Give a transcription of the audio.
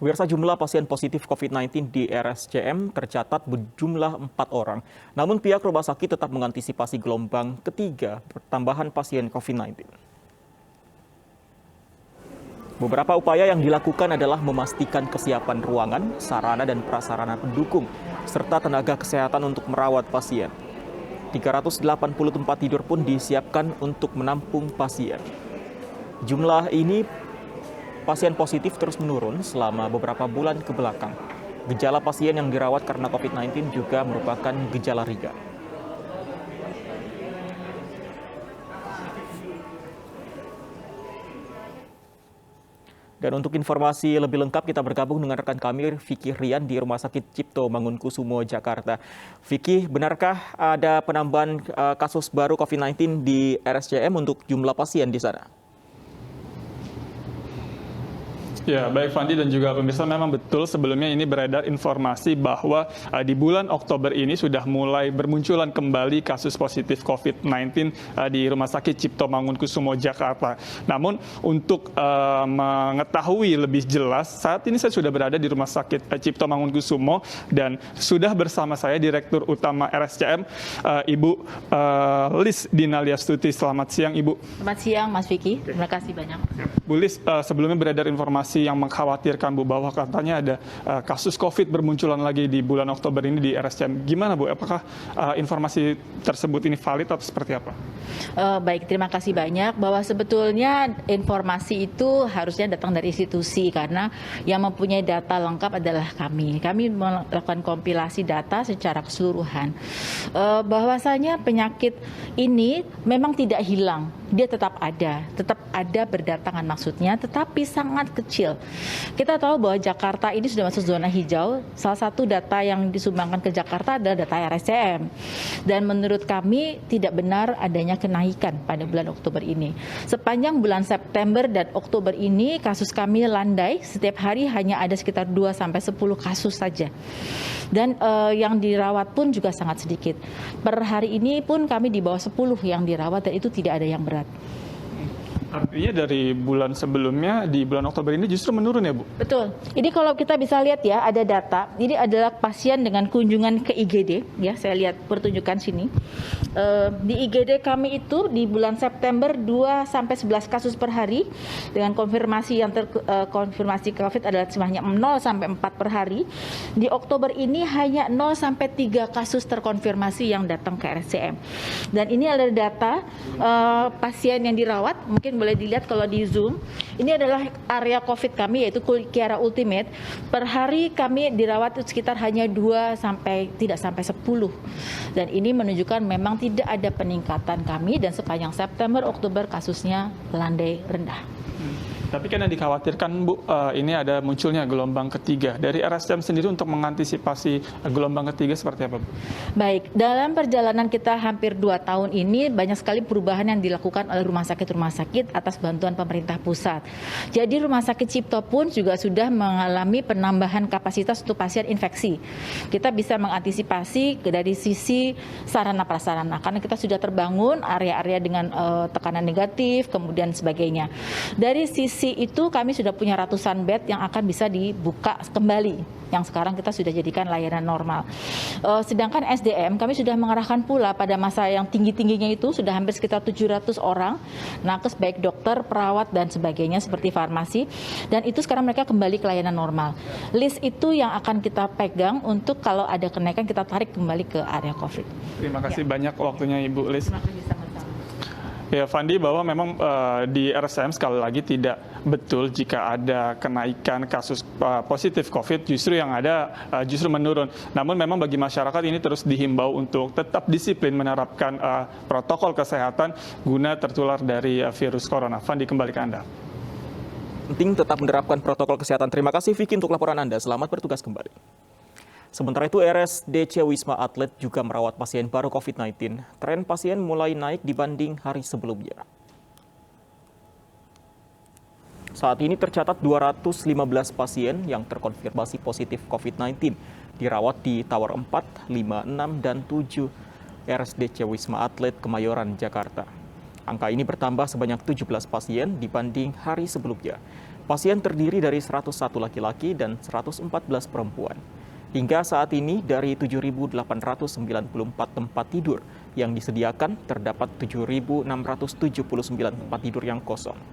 Pemirsa, jumlah pasien positif COVID-19 di RSCM tercatat berjumlah 4 orang. Namun pihak rumah sakit tetap mengantisipasi gelombang ketiga pertambahan pasien COVID-19. Beberapa upaya yang dilakukan adalah memastikan kesiapan ruangan, sarana dan prasarana pendukung, serta tenaga kesehatan untuk merawat pasien. 380 tempat tidur pun disiapkan untuk menampung pasien. Jumlah ini pasien positif terus menurun selama beberapa bulan ke belakang. Gejala pasien yang dirawat karena COVID-19 juga merupakan gejala ringan. Dan untuk informasi lebih lengkap kita bergabung dengan rekan kami Vicky Rian di Rumah Sakit Cipto Mangunkusumo, Jakarta. Vicky, benarkah ada penambahan kasus baru COVID-19 di RSCM untuk jumlah pasien di sana? Ya, baik Fandi dan juga pemirsa, memang betul sebelumnya ini beredar informasi bahwa di bulan Oktober ini sudah mulai bermunculan kembali kasus positif COVID-19 di Rumah Sakit Cipto Mangunkusumo, Jakarta. Namun untuk mengetahui lebih jelas, saat ini saya sudah berada di Rumah Sakit Cipto Mangunkusumo dan sudah bersama saya Direktur Utama RSCM, Ibu Lis Dinalia Stuti. Selamat siang, Ibu. Selamat siang, Mas Vicky. Terima kasih banyak. Bu Lis, sebelumnya beredar informasi yang mengkhawatirkan, Bu, bahwa katanya ada kasus COVID bermunculan lagi di bulan Oktober ini di RSCM. Gimana, Bu? Apakah informasi tersebut ini valid atau seperti apa? Baik, terima kasih banyak. Bahwa sebetulnya informasi itu harusnya datang dari institusi karena yang mempunyai data lengkap adalah kami. Kami melakukan kompilasi data secara keseluruhan. Bahwasanya penyakit ini memang tidak hilang. Dia tetap ada berdatangan maksudnya, tetapi sangat kecil. Kita tahu bahwa Jakarta ini sudah masuk zona hijau. Salah satu data yang disumbangkan ke Jakarta adalah data RSCM. Dan menurut kami tidak benar adanya kenaikan pada bulan Oktober ini. Sepanjang bulan September dan Oktober ini kasus kami landai, setiap hari hanya ada sekitar 2-10 kasus saja. Dan yang dirawat pun juga sangat sedikit. Per hari ini pun kami di bawah 10 yang dirawat dan itu tidak ada yang berat. Artinya dari bulan sebelumnya di bulan Oktober ini justru menurun ya, Bu? Betul. Ini kalau kita bisa lihat ya, ada data. Ini adalah pasien dengan kunjungan ke IGD. Ya, saya lihat pertunjukan sini. Di IGD kami itu di bulan September 2-11 kasus per hari. Dengan konfirmasi yang terkonfirmasi COVID adalah hanya 0-4 per hari. Di Oktober ini hanya 0-3 kasus terkonfirmasi yang datang ke RSCM. Dan ini adalah data pasien yang dirawat. Mungkin boleh dilihat kalau di Zoom. Ini adalah area COVID kami yaitu Kiara Ultimate. Per hari kami dirawat sekitar hanya tidak sampai 10. Dan ini menunjukkan memang tidak ada peningkatan kami dan sepanjang September Oktober kasusnya landai rendah. Tapi kan yang dikhawatirkan, Bu, ini ada munculnya gelombang ketiga. Dari RSCM sendiri untuk mengantisipasi gelombang ketiga seperti apa, Bu? Baik, dalam perjalanan kita hampir 2 tahun ini banyak sekali perubahan yang dilakukan oleh rumah sakit atas bantuan pemerintah pusat. Jadi Rumah Sakit Cipto pun juga sudah mengalami penambahan kapasitas untuk pasien infeksi. Kita bisa mengantisipasi dari sisi sarana prasarana karena kita sudah terbangun area-area dengan tekanan negatif, kemudian sebagainya. Dari sisi itu kami sudah punya ratusan bed yang akan bisa dibuka kembali, yang sekarang kita sudah jadikan layanan normal. Sedangkan SDM kami sudah mengarahkan pula pada masa yang tinggi-tingginya itu sudah hampir sekitar 700 orang, nakes baik dokter, perawat dan sebagainya seperti farmasi, dan itu sekarang mereka kembali ke layanan normal. List itu yang akan kita pegang untuk kalau ada kenaikan kita tarik kembali ke area COVID. Terima kasih banyak waktunya Ibu Lis. Terima kasih sama-sama. Ya, Fandi, bahwa memang di RSCM sekali lagi tidak betul jika ada kenaikan kasus positif COVID, justru yang ada justru menurun. Namun memang bagi masyarakat ini terus dihimbau untuk tetap disiplin menerapkan protokol kesehatan guna tertular dari virus corona. Fandi, kembali ke Anda. Penting tetap menerapkan protokol kesehatan. Terima kasih Vicky untuk laporan Anda. Selamat bertugas kembali. Sementara itu, RSDC Wisma Atlet juga merawat pasien baru COVID-19. Tren pasien mulai naik dibanding hari sebelumnya. Saat ini tercatat 215 pasien yang terkonfirmasi positif COVID-19 dirawat di Tower 4, 5, 6, dan 7 RSDC Wisma Atlet Kemayoran, Jakarta. Angka ini bertambah sebanyak 17 pasien dibanding hari sebelumnya. Pasien terdiri dari 101 laki-laki dan 114 perempuan. Hingga saat ini dari 7.894 tempat tidur yang disediakan terdapat 7.679 tempat tidur yang kosong.